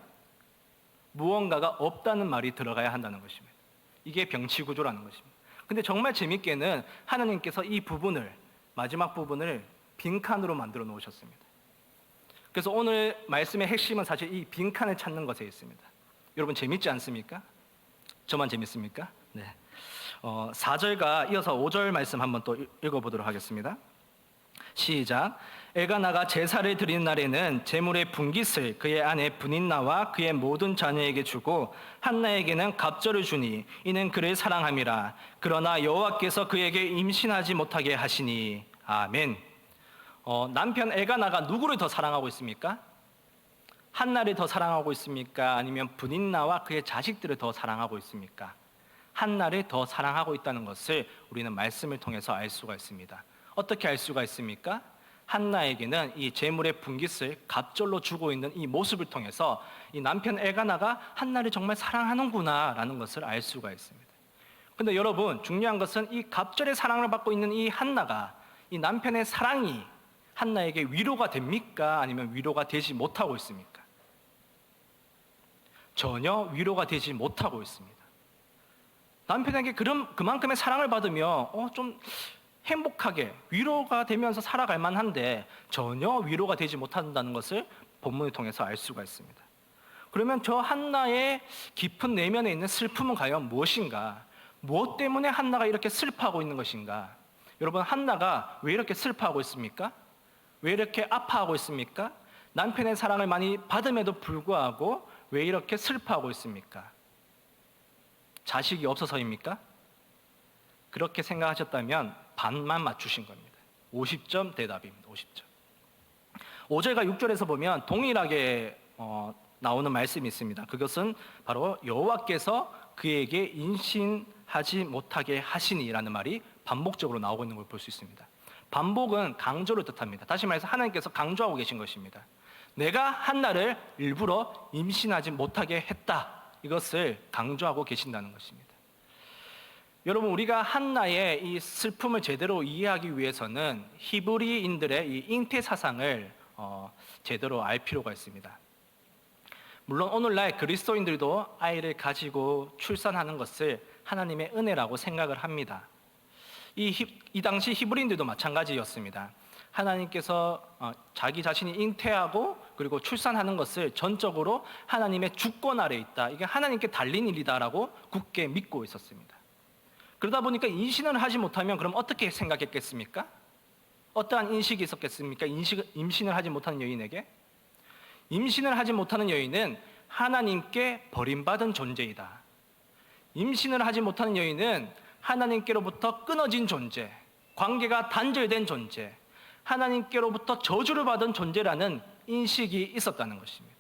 무언가가 없다는 말이 들어가야 한다는 것입니다. 이게 병치 구조라는 것입니다. 근데 정말 재밌게는 하나님께서 이 부분을 마지막 부분을 빈칸으로 만들어 놓으셨습니다. 그래서 오늘 말씀의 핵심은 사실 이 빈칸을 찾는 것에 있습니다. 여러분 재밌지 않습니까? 저만 재밌습니까? 네. 4절과 이어서 5절 말씀 한번 또 읽어보도록 하겠습니다. 시작. 엘가나가 제사를 드리는 날에는 제물의 분깃을 그의 아내 브닌나와 그의 모든 자녀에게 주고 한나에게는 갑절을 주니 이는 그를 사랑함이라. 그러나 여호와께서 그에게 임신하지 못하게 하시니. 아멘. 남편 엘가나가 누구를 더 사랑하고 있습니까? 한나를 더 사랑하고 있습니까? 아니면 브닌나와 그의 자식들을 더 사랑하고 있습니까? 한나를 더 사랑하고 있다는 것을 우리는 말씀을 통해서 알 수가 있습니다. 어떻게 알 수가 있습니까? 한나에게는 이 제물의 분깃을 갑절로 주고 있는 이 모습을 통해서 이 남편 엘가나가 한나를 정말 사랑하는구나라는 것을 알 수가 있습니다. 근데 여러분, 중요한 것은 이 갑절의 사랑을 받고 있는 이 한나가 이 남편의 사랑이 한나에게 위로가 됩니까? 아니면 위로가 되지 못하고 있습니까? 전혀 위로가 되지 못하고 있습니다. 남편에게 그만큼의 사랑을 받으며 좀 행복하게 위로가 되면서 살아갈 만한데 전혀 위로가 되지 못한다는 것을 본문을 통해서 알 수가 있습니다. 그러면 저 한나의 깊은 내면에 있는 슬픔은 과연 무엇인가? 무엇 때문에 한나가 이렇게 슬퍼하고 있는 것인가? 여러분, 한나가 왜 이렇게 슬퍼하고 있습니까? 왜 이렇게 아파하고 있습니까? 남편의 사랑을 많이 받음에도 불구하고 왜 이렇게 슬퍼하고 있습니까? 자식이 없어서입니까? 그렇게 생각하셨다면 반만 맞추신 겁니다. 50점 대답입니다. 50점. 5절과 6절에서 보면 동일하게 나오는 말씀이 있습니다. 그것은 바로 여호와께서 그에게 임신하지 못하게 하시니라는 말이 반복적으로 나오고 있는 걸 볼 수 있습니다. 반복은 강조를 뜻합니다. 다시 말해서 하나님께서 강조하고 계신 것입니다. 내가 한나를 일부러 임신하지 못하게 했다. 이것을 강조하고 계신다는 것입니다. 여러분, 우리가 한나의 이 슬픔을 제대로 이해하기 위해서는 히브리인들의 이 잉태 사상을 제대로 알 필요가 있습니다. 물론 오늘날 그리스도인들도 아이를 가지고 출산하는 것을 하나님의 은혜라고 생각을 합니다. 이 당시 히브리인들도 마찬가지였습니다. 하나님께서 자기 자신이 잉태하고 그리고 출산하는 것을 전적으로 하나님의 주권 아래 있다. 이게 하나님께 달린 일이다라고 굳게 믿고 있었습니다. 그러다 보니까 임신을 하지 못하면 그럼 어떻게 생각했겠습니까? 어떠한 인식이 있었겠습니까? 임신을 하지 못하는 여인에게? 임신을 하지 못하는 여인은 하나님께 버림받은 존재이다. 임신을 하지 못하는 여인은 하나님께로부터 끊어진 존재, 관계가 단절된 존재, 하나님께로부터 저주를 받은 존재라는 인식이 있었다는 것입니다.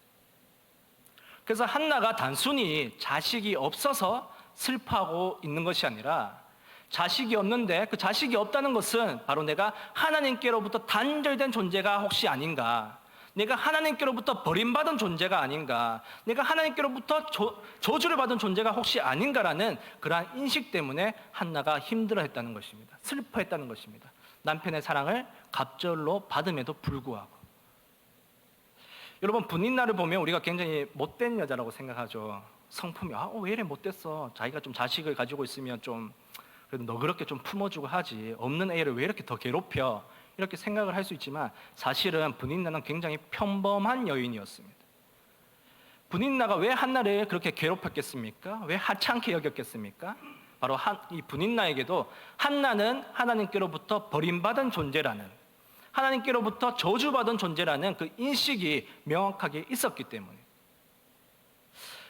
그래서 한나가 단순히 자식이 없어서 슬퍼하고 있는 것이 아니라 자식이 없는데 그 자식이 없다는 것은 바로 내가 하나님께로부터 단절된 존재가 혹시 아닌가, 내가 하나님께로부터 버림받은 존재가 아닌가, 내가 하나님께로부터 저주를 받은 존재가 혹시 아닌가라는 그러한 인식 때문에 한나가 힘들어했다는 것입니다. 슬퍼했다는 것입니다. 남편의 사랑을 갑절로 받음에도 불구하고. 여러분, 브닌나를 보면 우리가 굉장히 못된 여자라고 생각하죠. 성품이 왜 이래 못됐어. 자기가 좀 자식을 가지고 있으면 좀 그래도 너그럽게 좀 품어주고 하지. 없는 애를 왜 이렇게 더 괴롭혀. 이렇게 생각을 할 수 있지만 사실은 브닌나는 굉장히 평범한 여인이었습니다. 브닌나가 왜 한나를 그렇게 괴롭혔겠습니까? 왜 하찮게 여겼겠습니까? 바로 이 브닌나에게도 한나는 하나님께로부터 버림받은 존재라는, 하나님께로부터 저주받은 존재라는 그 인식이 명확하게 있었기 때문에.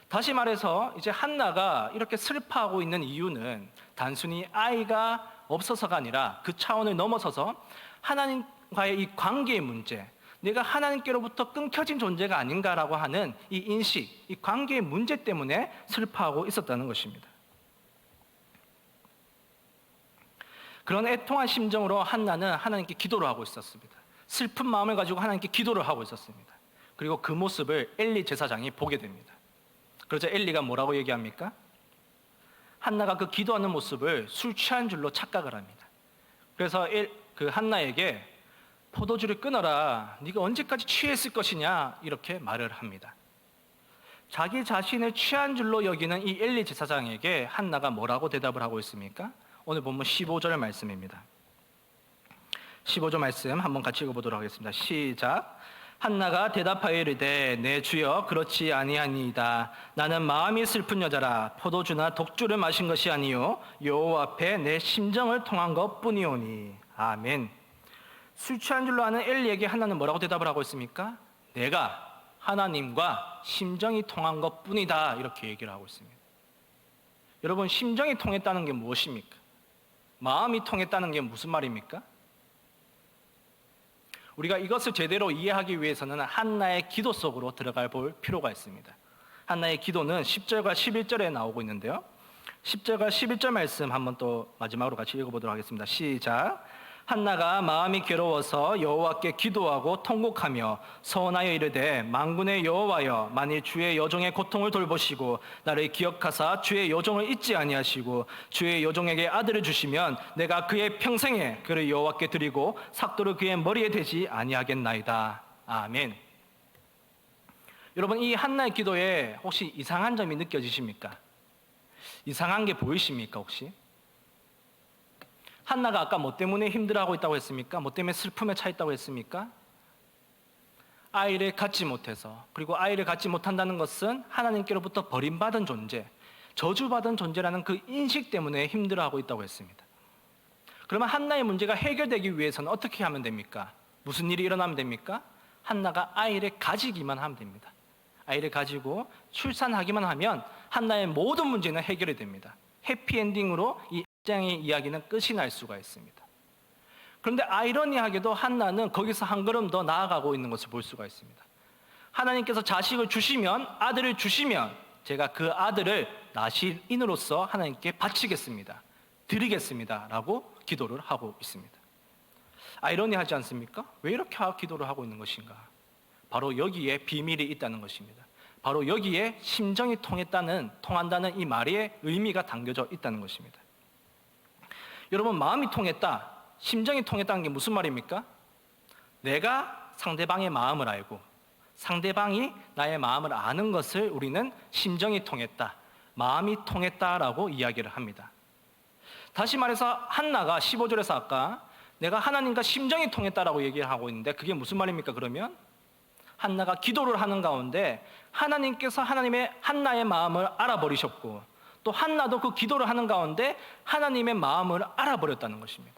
다시 말해서 이제 한나가 이렇게 슬퍼하고 있는 이유는 단순히 아이가 없어서가 아니라 그 차원을 넘어서서 하나님과의 이 관계의 문제, 내가 하나님께로부터 끊겨진 존재가 아닌가라고 하는 이 인식, 이 관계의 문제 때문에 슬퍼하고 있었다는 것입니다. 그런 애통한 심정으로 한나는 하나님께 기도를 하고 있었습니다. 슬픈 마음을 가지고 하나님께 기도를 하고 있었습니다. 그리고 그 모습을 엘리 제사장이 보게 됩니다. 그러자 엘리가 뭐라고 얘기합니까? 한나가 그 기도하는 모습을 술 취한 줄로 착각을 합니다. 그래서 그 한나에게 포도주를 끊어라. 네가 언제까지 취했을 것이냐 이렇게 말을 합니다. 자기 자신을 취한 줄로 여기는 이 엘리 제사장에게 한나가 뭐라고 대답을 하고 있습니까? 오늘 본문 15절 말씀입니다. 15절 말씀 한번 같이 읽어보도록 하겠습니다. 시작. 한나가 대답하여 이르되 내 주여 그렇지 아니하니이다. 나는 마음이 슬픈 여자라 포도주나 독주를 마신 것이 아니요 여호와 앞에 내 심정을 통한 것뿐이오니. 아멘. 술 취한 줄로 아는 엘리에게 한나는 뭐라고 대답을 하고 있습니까? 내가 하나님과 심정이 통한 것뿐이다, 이렇게 얘기를 하고 있습니다. 여러분, 심정이 통했다는 게 무엇입니까? 마음이 통했다는 게 무슨 말입니까? 우리가 이것을 제대로 이해하기 위해서는 한나의 기도 속으로 들어갈 볼 필요가 있습니다. 한나의 기도는 10절과 11절에 나오고 있는데요. 10절과 11절 말씀 한번 또 마지막으로 같이 읽어보도록 하겠습니다. 시작. 한나가 마음이 괴로워서 여호와께 기도하고 통곡하며 서원하여 이르되 만군의 여호와여, 만일 주의 여종의 고통을 돌보시고 나를 기억하사 주의 여종을 잊지 아니하시고 주의 여종에게 아들을 주시면 내가 그의 평생에 그를 여호와께 드리고 삭도를 그의 머리에 대지 아니하겠나이다. 아멘. 여러분, 이 한나의 기도에 혹시 이상한 점이 느껴지십니까? 이상한 게 보이십니까 혹시? 한나가 아까 뭐 때문에 힘들어하고 있다고 했습니까? 뭐 때문에 슬픔에 차 있다고 했습니까? 아이를 갖지 못해서, 그리고 아이를 갖지 못한다는 것은 하나님께로부터 버림받은 존재, 저주받은 존재라는 그 인식 때문에 힘들어하고 있다고 했습니다. 그러면 한나의 문제가 해결되기 위해서는 어떻게 하면 됩니까? 무슨 일이 일어나면 됩니까? 한나가 아이를 가지기만 하면 됩니다. 아이를 가지고 출산하기만 하면 한나의 모든 문제는 해결이 됩니다. 해피엔딩으로 이 장의 이야기는 끝이 날 수가 있습니다. 그런데 아이러니하게도 한나는 거기서 한 걸음 더 나아가고 있는 것을 볼 수가 있습니다. 하나님께서 자식을 주시면, 아들을 주시면 제가 그 아들을 나실인으로서 하나님께 바치겠습니다. 드리겠습니다. 라고 기도를 하고 있습니다. 아이러니하지 않습니까? 왜 이렇게 기도를 하고 있는 것인가? 바로 여기에 비밀이 있다는 것입니다. 바로 여기에 심정이 통한다는 이 말의 의미가 담겨져 있다는 것입니다. 여러분, 마음이 통했다, 심정이 통했다는 게 무슨 말입니까? 내가 상대방의 마음을 알고 상대방이 나의 마음을 아는 것을 우리는 심정이 통했다, 마음이 통했다라고 이야기를 합니다. 다시 말해서 한나가 15절에서 아까 내가 하나님과 심정이 통했다라고 얘기를 하고 있는데 그게 무슨 말입니까? 그러면 한나가 기도를 하는 가운데 하나님께서 한나의 마음을 알아버리셨고 또 한나도 그 기도를 하는 가운데 하나님의 마음을 알아버렸다는 것입니다.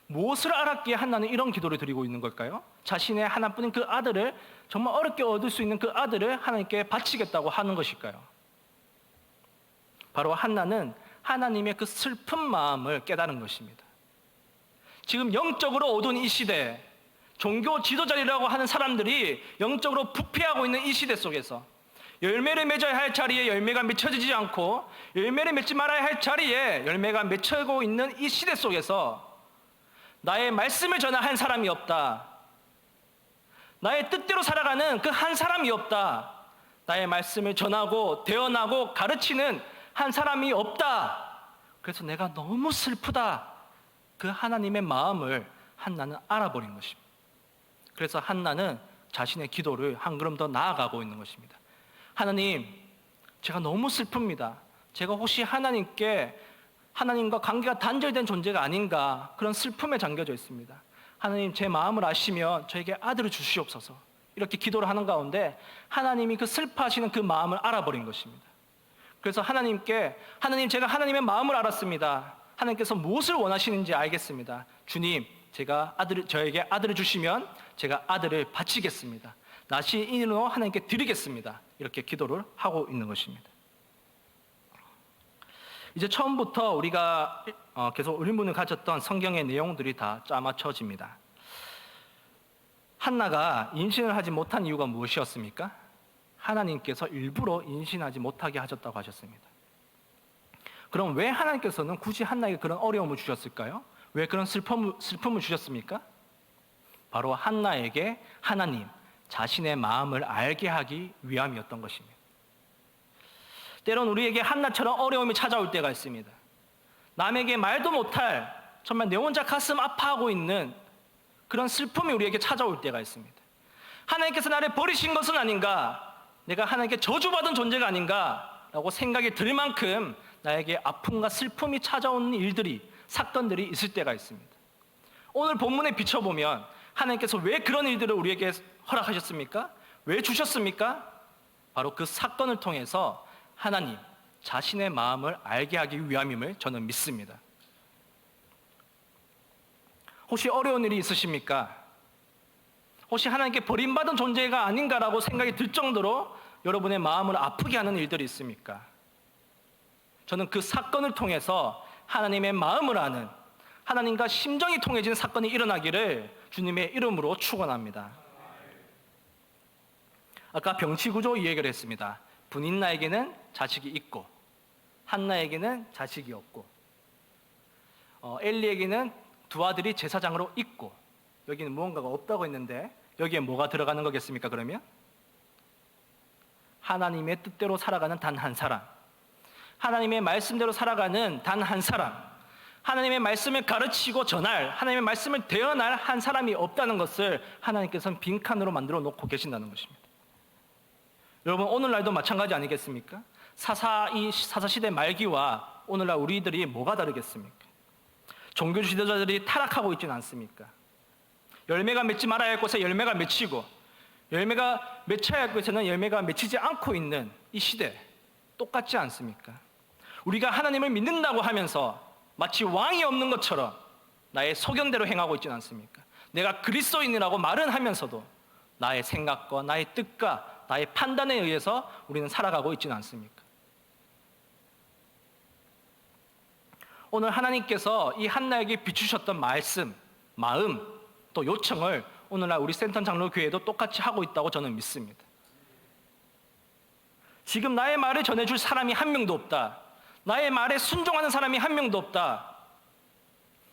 무엇을 알았기에 한나는 이런 기도를 드리고 있는 걸까요? 자신의 하나뿐인 그 아들을, 정말 어렵게 얻을 수 있는 그 아들을 하나님께 바치겠다고 하는 것일까요? 바로 한나는 하나님의 그 슬픈 마음을 깨달은 것입니다. 지금 영적으로 어두운 이 시대, 종교 지도자리라고 하는 사람들이 영적으로 부패하고 있는 이 시대 속에서 열매를 맺어야 할 자리에 열매가 맺혀지지 않고 열매를 맺지 말아야 할 자리에 열매가 맺혀고 있는 이 시대 속에서 나의 말씀을 전할 사람이 없다, 나의 뜻대로 살아가는 그 한 사람이 없다, 나의 말씀을 전하고 대언하고 가르치는 한 사람이 없다, 그래서 내가 너무 슬프다, 그 하나님의 마음을 한나는 알아버린 것입니다. 그래서 한나는 자신의 기도를 한 걸음 더 나아가고 있는 것입니다. 하나님, 제가 너무 슬픕니다. 제가 혹시 하나님과 관계가 단절된 존재가 아닌가, 그런 슬픔에 잠겨져 있습니다. 하나님, 제 마음을 아시면 저에게 아들을 주시옵소서. 이렇게 기도를 하는 가운데 하나님이 그 슬퍼하시는 그 마음을 알아버린 것입니다. 그래서 하나님, 제가 하나님의 마음을 알았습니다. 하나님께서 무엇을 원하시는지 알겠습니다. 주님, 저에게 아들을 주시면 제가 아들을 바치겠습니다. 나시인으로 하나님께 드리겠습니다. 이렇게 기도를 하고 있는 것입니다. 이제 처음부터 우리가 계속 의문을 가졌던 성경의 내용들이 다 짜맞춰집니다. 한나가 임신을 하지 못한 이유가 무엇이었습니까? 하나님께서 일부러 임신하지 못하게 하셨다고 하셨습니다. 그럼 왜 하나님께서는 굳이 한나에게 그런 어려움을 주셨을까요? 왜 그런 슬픔을 주셨습니까? 바로 한나에게 하나님, 자신의 마음을 알게 하기 위함이었던 것입니다. 때론 우리에게 한나처럼 어려움이 찾아올 때가 있습니다. 남에게 말도 못할, 정말 내 혼자 가슴 아파하고 있는 그런 슬픔이 우리에게 찾아올 때가 있습니다. 하나님께서 나를 버리신 것은 아닌가, 내가 하나님께 저주받은 존재가 아닌가 라고 생각이 들 만큼 나에게 아픔과 슬픔이 찾아오는 일들이, 사건들이 있을 때가 있습니다. 오늘 본문에 비춰보면 하나님께서 왜 그런 일들을 우리에게 허락하셨습니까? 왜 주셨습니까? 바로 그 사건을 통해서 하나님 자신의 마음을 알게 하기 위함임을 저는 믿습니다. 혹시 어려운 일이 있으십니까? 혹시 하나님께 버림받은 존재가 아닌가라고 생각이 들 정도로 여러분의 마음을 아프게 하는 일들이 있습니까? 저는 그 사건을 통해서 하나님의 마음을 아는, 하나님과 심정이 통해지는 사건이 일어나기를 주님의 이름으로 축원합니다. 아까 병치구조 이야기를 했습니다. 분인나에게는 자식이 있고 한나에게는 자식이 없고 엘리에게는 두 아들이 제사장으로 있고, 여기는 무언가가 없다고 했는데 여기에 뭐가 들어가는 거겠습니까? 그러면 하나님의 뜻대로 살아가는 단 한 사람, 하나님의 말씀대로 살아가는 단 한 사람, 하나님의 말씀을 가르치고 전할, 하나님의 말씀을 대언할 한 사람이 없다는 것을 하나님께서는 빈칸으로 만들어 놓고 계신다는 것입니다. 여러분, 오늘날도 마찬가지 아니겠습니까? 사사시대 말기와 오늘날 우리들이 뭐가 다르겠습니까? 종교 지도자들이 타락하고 있지는 않습니까? 열매가 맺지 말아야 할 곳에 열매가 맺히고, 열매가 맺혀야 할 곳에는 열매가 맺히지 않고 있는 이 시대, 똑같지 않습니까? 우리가 하나님을 믿는다고 하면서 마치 왕이 없는 것처럼 나의 소견대로 행하고 있지는 않습니까? 내가 그리스도인이라고 말은 하면서도 나의 생각과 나의 뜻과 나의 판단에 의해서 우리는 살아가고 있지는 않습니까? 오늘 하나님께서 이 한나에게 비추셨던 말씀, 마음, 또 요청을 오늘날 우리 센터 장로교회도 똑같이 하고 있다고 저는 믿습니다. 지금 나의 말을 전해줄 사람이 한 명도 없다. 나의 말에 순종하는 사람이 한 명도 없다.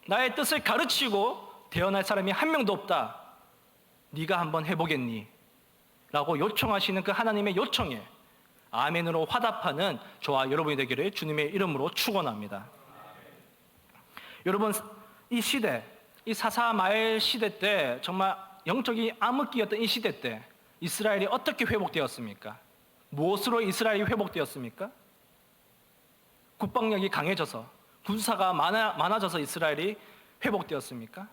나의 뜻을 가르치고 대언할 사람이 한 명도 없다. 네가 한번 해보겠니? 라고 요청하시는 그 하나님의 요청에 아멘으로 화답하는 저와 여러분이 되기를 주님의 이름으로 축원합니다. 여러분, 이 시대, 이 사사마엘 시대 때 정말 영적인 암흑기였던 이 시대 때 이스라엘이 어떻게 회복되었습니까? 무엇으로 이스라엘이 회복되었습니까? 국방력이 강해져서, 군사가 많아져서 이스라엘이 회복되었습니까?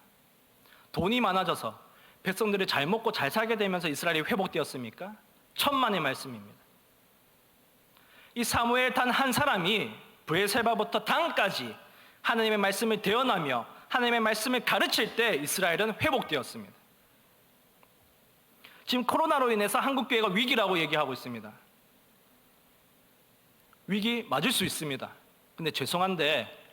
돈이 많아져서 백성들이 잘 먹고 잘 살게 되면서 이스라엘이 회복되었습니까? 천만의 말씀입니다. 이 사무엘 단 한 사람이 브에셀바부터 단까지 하나님의 말씀을 대언하며 하나님의 말씀을 가르칠 때 이스라엘은 회복되었습니다. 지금 코로나로 인해서 한국교회가 위기라고 얘기하고 있습니다. 위기 맞을 수 있습니다. 근데 죄송한데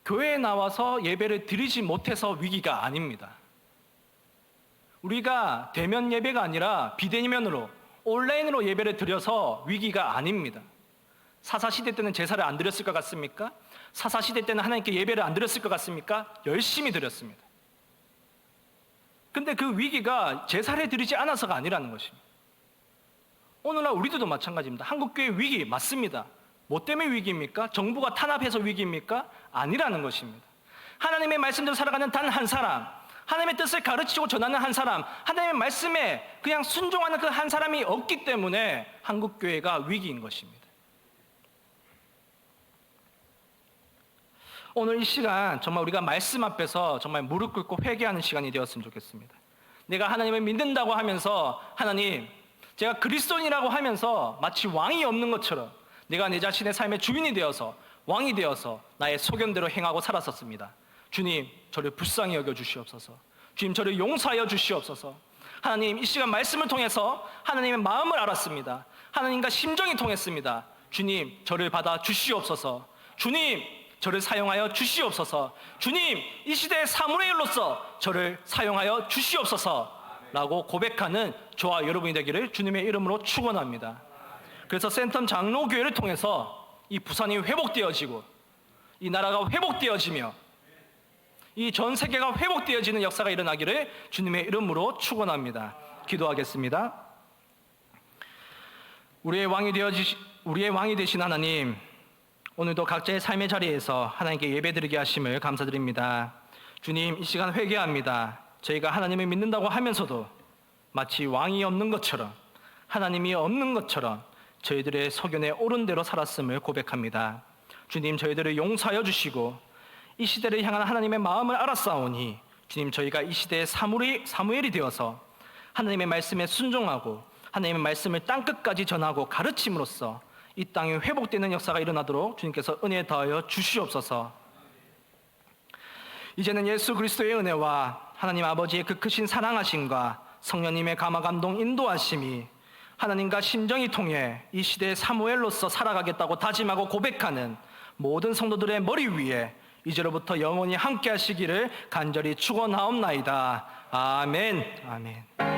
교회에 나와서 예배를 드리지 못해서 위기가 아닙니다. 우리가 대면 예배가 아니라 비대면으로 온라인으로 예배를 드려서 위기가 아닙니다. 사사시대 때는 제사를 안 드렸을 것 같습니까? 사사시대 때는 하나님께 예배를 안 드렸을 것 같습니까? 열심히 드렸습니다. 근데 그 위기가 제사를 드리지 않아서가 아니라는 것입니다. 오늘날 우리들도 마찬가지입니다. 한국교회 위기 맞습니다. 뭐 때문에 위기입니까? 정부가 탄압해서 위기입니까? 아니라는 것입니다. 하나님의 말씀대로 살아가는 단 한 사람, 하나님의 뜻을 가르치고 전하는 한 사람, 하나님의 말씀에 그냥 순종하는 그 한 사람이 없기 때문에 한국교회가 위기인 것입니다. 오늘 이 시간 정말 우리가 말씀 앞에서 정말 무릎 꿇고 회개하는 시간이 되었으면 좋겠습니다. 내가 하나님을 믿는다고 하면서 하나님, 제가 그리스도인이라고 하면서 마치 왕이 없는 것처럼 내가 내 자신의 삶의 주인이 되어서 왕이 되어서 나의 소견대로 행하고 살았었습니다. 주님, 저를 불쌍히 여겨 주시옵소서. 주님, 저를 용서하여 주시옵소서. 하나님, 이 시간 말씀을 통해서 하나님의 마음을 알았습니다. 하나님과 심정이 통했습니다. 주님, 저를 받아 주시옵소서. 주님, 저를 사용하여 주시옵소서. 주님, 이 시대의 사무엘로서 저를 사용하여 주시옵소서. 라고 고백하는 저와 여러분이 되기를 주님의 이름으로 축원합니다. 그래서 센텀 장로교회를 통해서 이 부산이 회복되어지고 이 나라가 회복되어지며 이 전 세계가 회복되어지는 역사가 일어나기를 주님의 이름으로 축원합니다. 기도하겠습니다. 우리의 왕이 되신 하나님, 오늘도 각자의 삶의 자리에서 하나님께 예배드리게 하심을 감사드립니다. 주님, 이 시간 회개합니다. 저희가 하나님을 믿는다고 하면서도 마치 왕이 없는 것처럼, 하나님이 없는 것처럼 저희들의 소견에 옳은 대로 살았음을 고백합니다. 주님, 저희들을 용서하여 주시고 이 시대를 향한 하나님의 마음을 알았사오니 주님, 저희가 이 시대의 사무엘이 되어서 하나님의 말씀에 순종하고 하나님의 말씀을 땅끝까지 전하고 가르침으로써 이 땅에 회복되는 역사가 일어나도록 주님께서 은혜 더하여 주시옵소서. 이제는 예수 그리스도의 은혜와 하나님 아버지의 그 크신 사랑하심과 성령님의 감화 감동 인도하심이 하나님과 심정이 통해 이 시대의 사무엘로서 살아가겠다고 다짐하고 고백하는 모든 성도들의 머리 위에 이제로부터 영원히 함께 하시기를 간절히 축원하옵나이다. 아멘. 아멘.